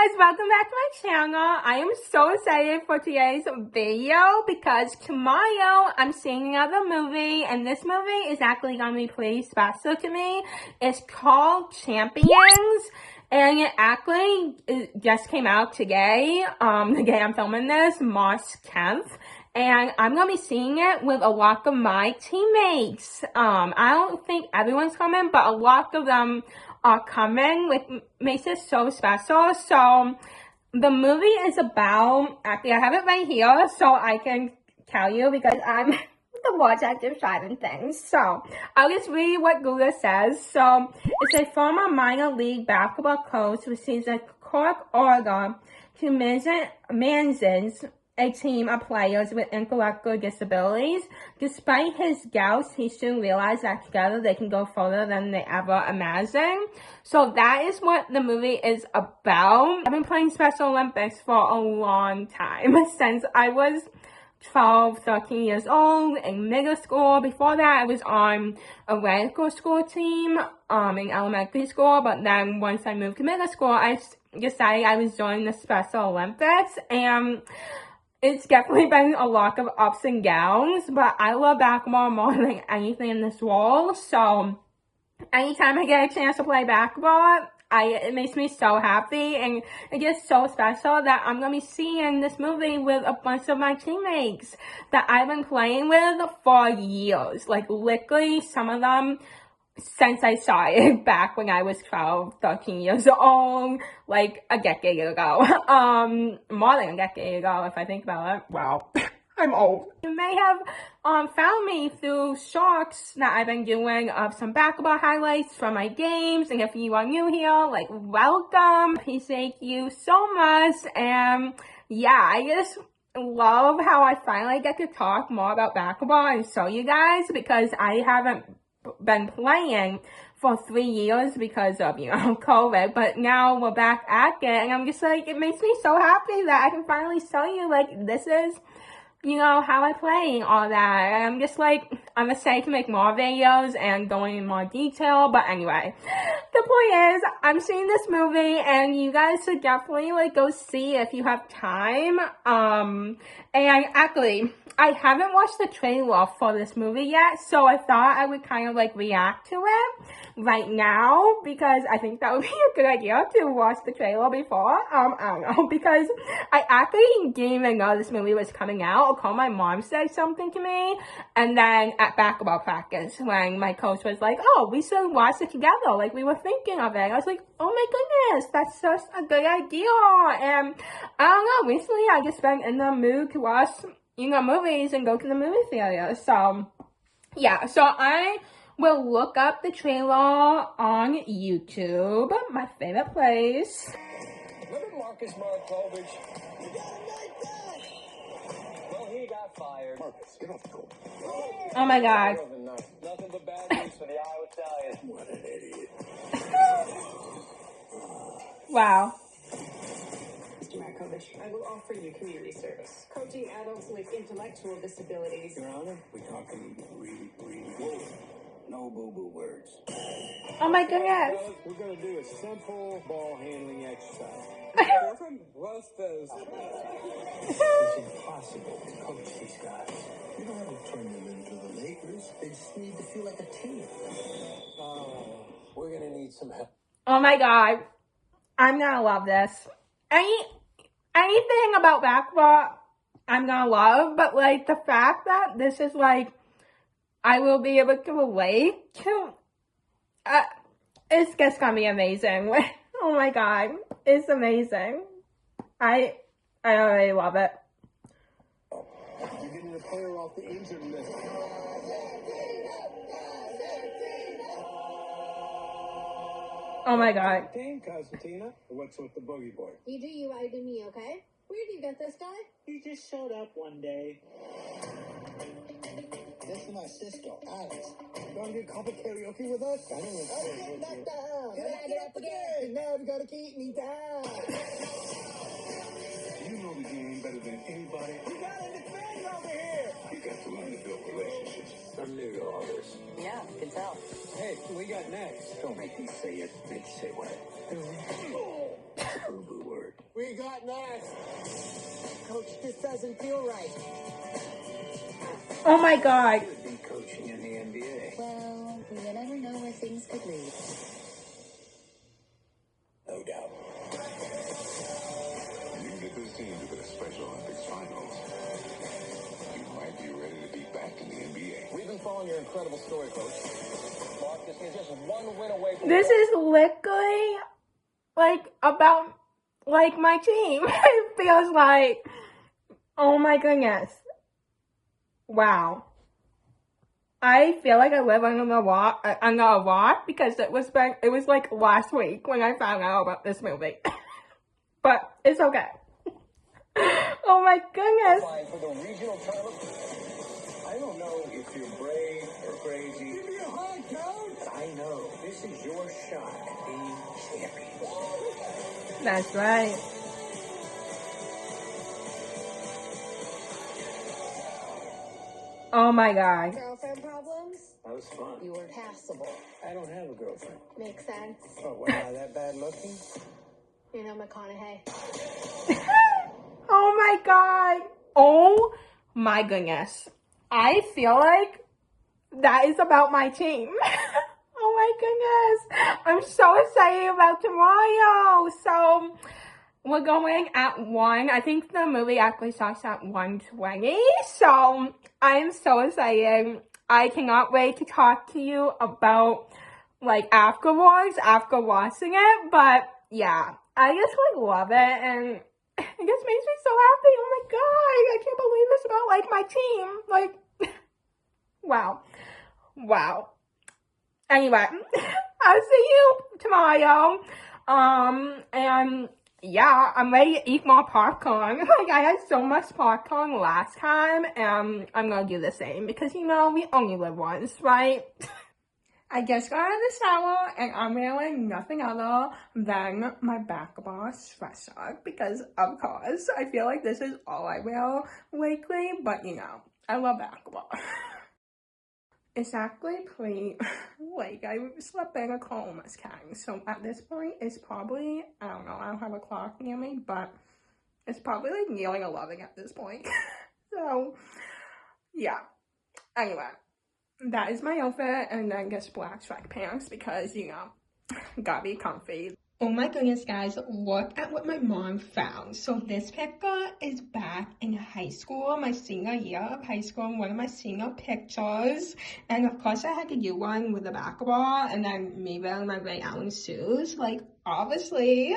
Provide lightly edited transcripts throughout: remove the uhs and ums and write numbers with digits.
guys, welcome back to my channel. I am so excited for today's video because tomorrow I'm seeing another movie, and this movie is actually going to be pretty special to me. It's called Champions, and it just came out today, the day I'm filming this, March 10th. And I'm going to be seeing it with a lot of my teammates. I don't think everyone's coming, but a lot of them are coming, which makes it so special. So, the movie is about, actually I have it right here so I can tell you because I'm the watch active driving things. So, I'll just read what Google says. So, it's a former minor league basketball coach who receives a court order to manage a team of players with intellectual disabilities. Despite his doubts, he soon realized that together they can go further than they ever imagined. So that is what the movie is about. I've been playing Special Olympics for a long time, since I was 12, 13 years old in middle school. Before that, I was on a radical school team in elementary school, but then once I moved to middle school, I decided I was joining the Special Olympics, and it's definitely been a lot of ups and downs, but I love basketball more than anything in this world. So anytime I get a chance to play basketball, it makes me so happy, and it gets so special that I'm going to be seeing this movie with a bunch of my teammates that I've been playing with for years. Like, literally, some of them since I started back when I was 12, 13 years old, like a decade ago. More than a decade ago, if I think about it. Wow, I'm old. You may have found me through shorts that I've been doing of some basketball highlights from my games. And if you are new here, like, welcome. Appreciate you so much. And yeah, I just love how I finally get to talk more about basketball and show you guys, because I haven't been playing for 3 years because of, COVID, but now we're back at it, and I'm just like, it makes me so happy that I can finally show you, like, this is, how I play and all that. And I'm just like, I'm excited to make more videos and going in more detail, but anyway, the point is, I'm seeing this movie, and you guys should definitely, like, go see if you have time. And actually, I haven't watched the trailer for this movie yet, so I thought I would kind of, like, react to it right now, because I think that would be a good idea to watch the trailer before. I don't know, because I actually didn't even know this movie was coming out. My mom said something to me, and then at basketball practice, when my coach was like, oh, we should watch it together, like, we were thinking of it. I was like, oh my goodness, that's such a good idea. And I don't know, recently I just been in the mood to watch, movies and go to the movie theater. So, yeah, so I will look up the trailer on YouTube, my favorite place. Remember Marcus Markovich? You got him like that! Well, he got fired. Marcus, get off the court. Oh my God. Nothing but bad news for the Iowa Stallions. What an idiot. Wow. Mr. Markovich, I will offer you community service. Coaching adults with intellectual disabilities. Your Honor, we're talking really, really no boo-boo words. Oh my goodness. We're going to do a simple ball handling exercise. What's this? It's impossible to coach these guys. You don't have to turn them into the Lakers. They just need to feel like a team. We're going to need some help. Oh my God. I'm gonna love this. Anything about basketball, I'm gonna love, but, like, the fact that this is, like, I will be able to relate to, it's just gonna be amazing. Oh my God. It's amazing. I already love it. You're getting a player off the injured list. Oh my God. Dang, Constantina. What's with the boogie board? You do you, I do me, okay? Where do you get this guy? He just showed up one day. This is my sister, Alice. You want to do a couple karaoke with us? I don't know. Get back down. Get up again. Now you gotta keep me down. You know the game better than anybody. You gotta defend over here. You got to learn to build relationships. I'm new to all this. Yeah, I can tell. Hey, what we got next? Don't make me say it. Make you say what? Boo-boo word. We got next. Coach, this doesn't feel right. Oh my god. Could be coaching in the NBA. Well, you never know where things could lead. No doubt. You can get this team to the Special Olympics finals. You might be ready to be back in the NBA. We've been following your incredible story, Coach. Marcus is just one win away from... This is literally like about like my team. It feels like, oh my goodness. Wow. I feel like I live under a rock because it was like last week when I found out about this movie. But it's okay. Oh my goodness. For the regional tournament. I don't know if you're brave or crazy. Give me a hug, Coach. But I know this is your shot at being champion. That's right. Oh my god. Girlfriend problems? That was fun. You were passable. I don't have a girlfriend. Makes sense. Oh, wow, that bad looking? You know McConaughey. Oh my god. Oh my goodness. I feel like that is about my team. Oh my goodness. I'm so excited about tomorrow. So we're going at 1. I think the movie actually starts at 1:20. So I am so excited. I cannot wait to talk to you about like afterwards, after watching it. But yeah, I just like love it and it just makes me so happy. Oh my god, I can't believe it's about like my team. Like, wow. Wow. Anyway, I'll see you tomorrow. And yeah, I'm ready to eat more popcorn. Like, I had so much popcorn last time, and I'm gonna do the same because, you know, we only live once, right? I just got out of the shower, and I'm wearing nothing other than my basketball sweatshirt because, of course, I feel like this is all I wear lately, but, you know, I love basketball. It's actually pretty, like, I slept in a coma scan, so at this point, it's probably, I don't know, I don't have a clock near me, but it's probably, like, nearly 11 at this point. So, yeah. Anyway, that is my outfit, and then just black track pants, because, you know, gotta be comfy. Oh my goodness, guys, look at what my mom found. So this picture is back in high school, my senior year of high school, one of my senior pictures. And of course I had to do one with the basketball and then me wearing my Ray Allen shoes, like obviously.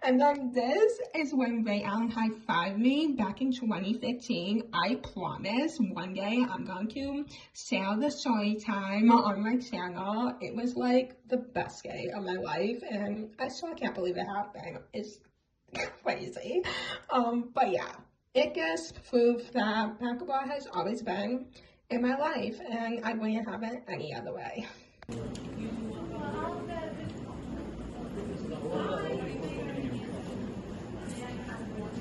And then this is when Ray Allen high-fived me back in 2015. I promise one day I'm going to share the story time on my channel. It was like the best day of my life and I still can't believe it happened. It's crazy. But yeah, it just proved that basketball has always been in my life and I wouldn't have it any other way.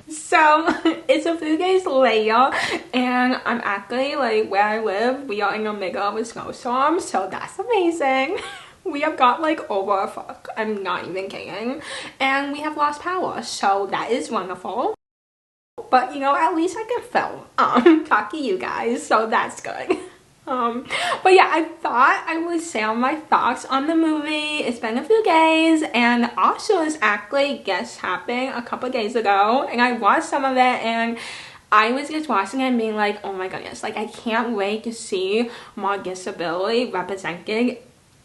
So it's a few days later and I'm actually like where I live, we are in the middle of a snowstorm, so that's amazing. We have got like over a fuck, I'm not even kidding, and we have lost power, so that is wonderful. But you know, at least I can film, talk to you guys, so that's good. But yeah, I thought I would share my thoughts on the movie. It's been a few days and also it's actually guest happened a couple days ago and I watched some of it and I was just watching it and being like, oh my goodness, like I can't wait to see more disability represented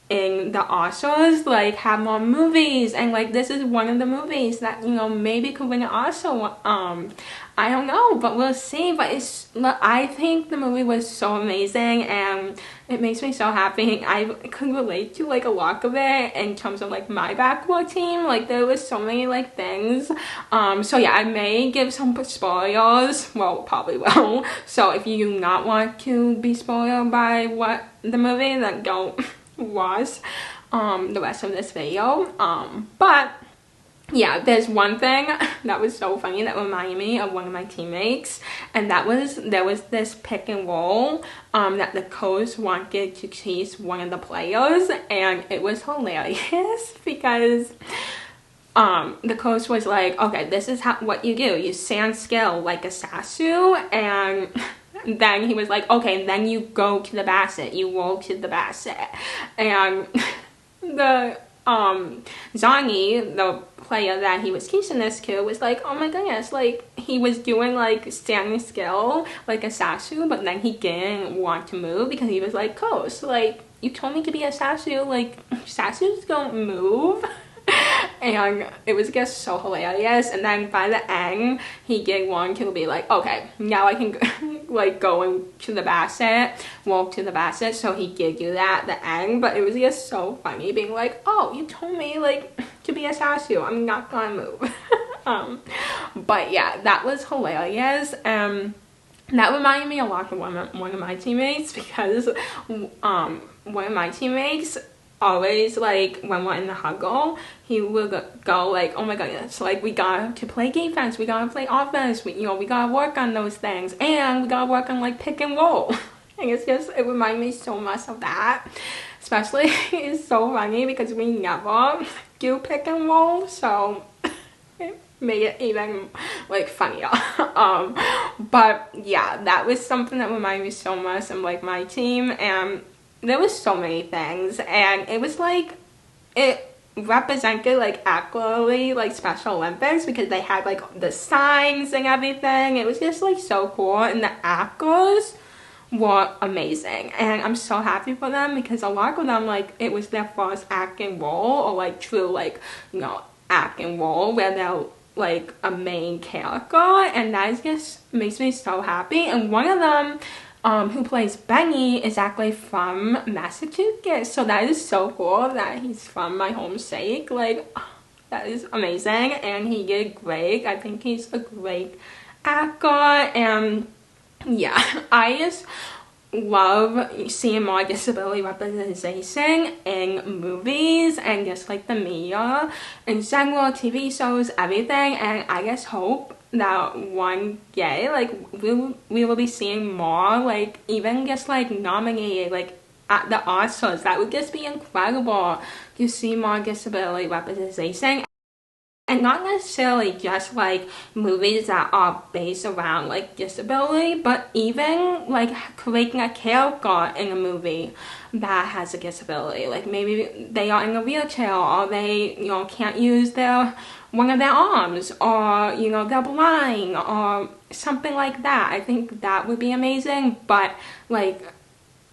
in the Oscars, like have more movies, and like this is one of the movies that, you know, maybe could win an Oscar. I don't know, but we'll see. But I think the movie was so amazing and it makes me so happy. I could relate to like a lot of it in terms of like my basketball team. Like there was so many like things. So yeah, I may give some spoilers. Well, probably will. So if you do not want to be spoiled by what the movie, then don't watch the rest of this video. But yeah, there's one thing that was so funny that reminded me of one of my teammates, and that was there was this pick and roll that the coach wanted to chase one of the players, and it was hilarious because the coach was like, okay, this is what you do. You stand still like a statue, and then he was like, okay, then you go to the basket. You roll to the basket. And the Zhonyi, the player that he was teaching this to, was like, oh my goodness, like he was doing like standing still like a statue, but then he didn't want to move because he was like, coach, like you told me to be a statue, like statues don't move. And it was just so hilarious. And then by the end, he did want to be like, okay, now I can like go into the basket, walk to the basket. So he did do that at the end, but it was just so funny being like, oh, you told me like to be a statue, I'm not gonna move. But yeah, that was hilarious. That reminded me a lot of one of my teammates, because one of my teammates always, like when we're in the huddle, he will go like, oh my goodness, like we got to play defense, we gotta play offense, we gotta work on those things, and we gotta work on like pick and roll. And it's just, it reminds me so much of that. Especially, it's so funny because we never do pick and roll, so it made it even like funnier. But yeah, that was something that reminded me so much of like my team. And there was so many things, and it was like, it represented like accurately like Special Olympics, because they had like the signs and everything. It was just like so cool, and the actors were amazing, and I'm so happy for them, because a lot of them, like it was their first acting role, or like true like, you know, acting role where they're like a main character, and that just makes me so happy. And one of them, who plays Benny, is actually from Massachusetts, so that is so cool that he's from my home state. Like, that is amazing, and he did great. I think he's a great actor, and yeah, I just love seeing more disability representation in movies and just like the media in general, TV shows, everything. And I just hope that one day like we will be seeing more, like even just like nominated like at the Oscars. That would just be incredible to see more disability representation. And not necessarily just like movies that are based around like disability, but even like creating a character in a movie that has a disability. Like maybe they are in a wheelchair, or they, you know, can't use one of their arms, or you know, they're blind or something like that. I think that would be amazing. But like,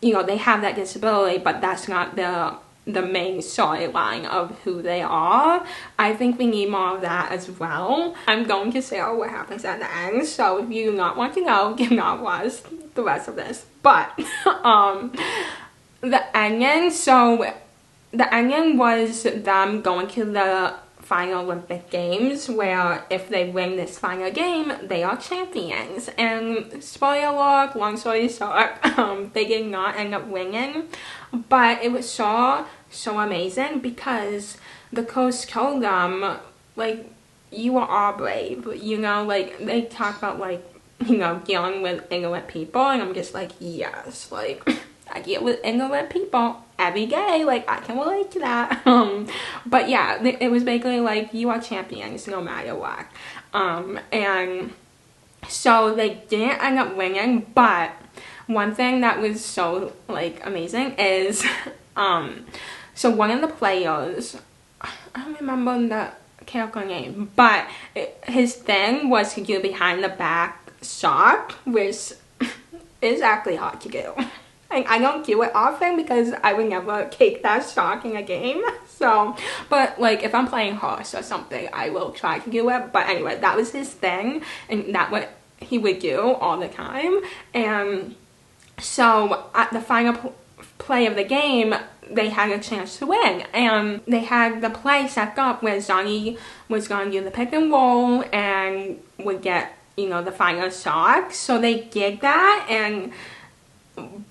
you know, they have that disability, but that's not the main storyline of who they are. I think we need more of that as well. I'm going to say what happens at the end, so if you do not want to know, do not watch the rest of this. But the ending, so the ending was them going to the final Olympic Games, where if they win this final game, they are champions. And spoiler alert, long story short, they did not end up winning, but it was so amazing, because the coach told them, like, you are all brave, you know, like they talk about like, you know, dealing with ignorant people, and I'm just like, yes, like I deal with ignorant people every day, like I can relate to that. But yeah, it was basically like, you are champions no matter what. And so they didn't end up winning, but one thing that was so like amazing is so one of the players, I don't remember the character name, but his thing was to do behind the back shot, which is actually hard to do. I don't do it often because I would never take that shot in a game. So, but like if I'm playing horse or something, I will try to do it. But anyway, that was his thing, and that's what he would do all the time. And so at the final play of the game, they had a chance to win, and they had the play set up where Zhonyi was going to do the pick and roll and would get, you know, the final shot. So they did that, and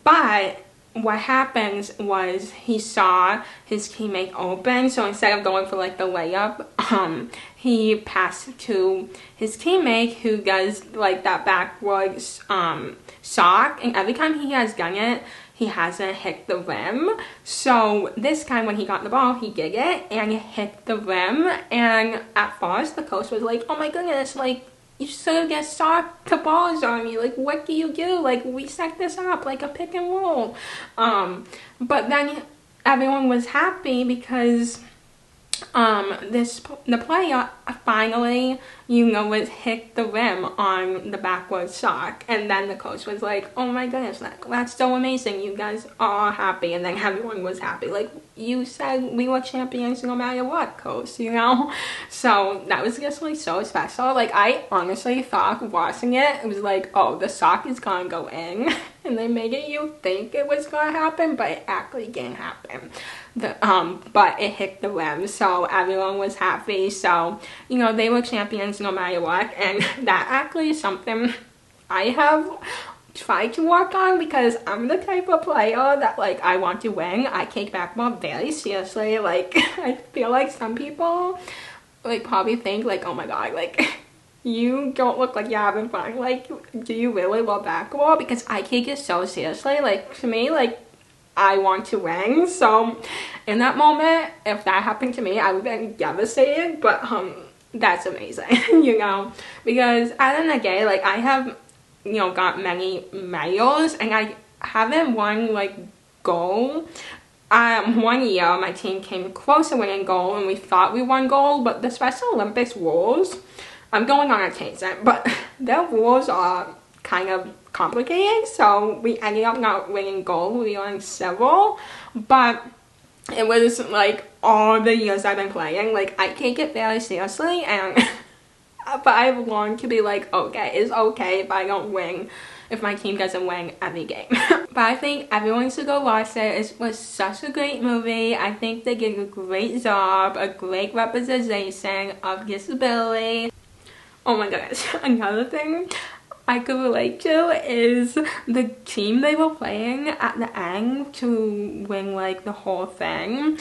but what happens was he saw his teammate open, so instead of going for like the layup, he passed to his teammate, who does like that backwards shot, and every time he has done it, he hasn't hit the rim. So this time when he got the ball, he did it and it hit the rim. And at first the coach was like, oh my goodness, like, you should get socked the balls on you. Like, what do you do? Like, we set this up like a pick and roll. But then everyone was happy because the player finally, you know, was hit the rim on the backward sock, and then the coach was like, oh my goodness, that's so amazing, you guys are happy. And then everyone was happy, like, you said we were champions no matter what, coach, you know. So that was just like so special. Like, I honestly thought watching it, it was like, oh, the sock is gonna go in and they made it you think it was gonna happen, but it actually didn't happen. But it hit the rim, so everyone was happy. So, you know, they were champions no matter what, and that actually is something I have tried to work on, because I'm the type of player that, like, I want to win. I take basketball very seriously. Like, I feel like some people, like, probably think, like, oh my god, like, you don't look like you're having fun. Like, do you really love basketball? Because I take it so seriously. Like, to me, like, I want to win. So in that moment, if that happened to me, I would have been devastated. But that's amazing, you know, because at the end of the day, like, I have, you know, got many medals and I haven't won like gold. 1 year my team came close to winning gold and we thought we won gold, but the Special Olympics rules, I'm going on a tangent, but their rules are kind of complicated, so we ended up not winning gold. We won silver, but it was like all the years I've been playing, like, I take it very seriously, and but I've learned to be like, okay, it's okay if I don't win, if my team doesn't win every game. But I think everyone should go watch it. It was such a great movie. I think they did a great job, a great representation of disability. Oh my gosh, another thing I could relate to is the team they were playing at the end to win like the whole thing.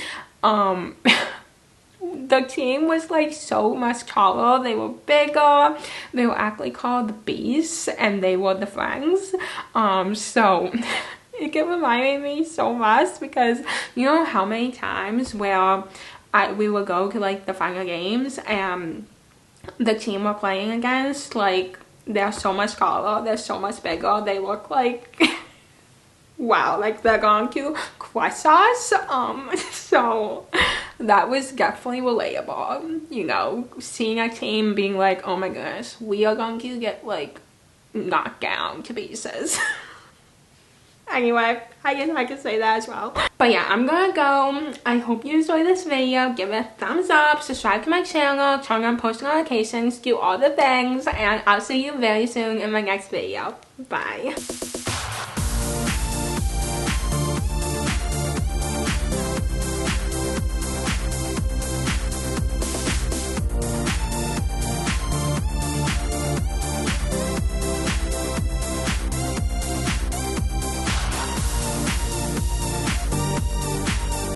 The team was like so much taller, they were bigger, they were actually called the Beasts, and they were the Friends. So it reminded me so much, because you know how many times where we would go to like the final games and the team we're playing against, like, they're so much taller, they're so much bigger, they look like wow, like they're going to crush us. So that was definitely relatable, you know, seeing a team being like, oh my goodness, we are going to get like knocked down to pieces. Anyway, I guess I could say that as well. But yeah, I'm gonna go. I hope you enjoyed this video. Give it a thumbs up, subscribe to my channel, turn on post notifications, do all the things, and I'll see you very soon in my next video. Bye.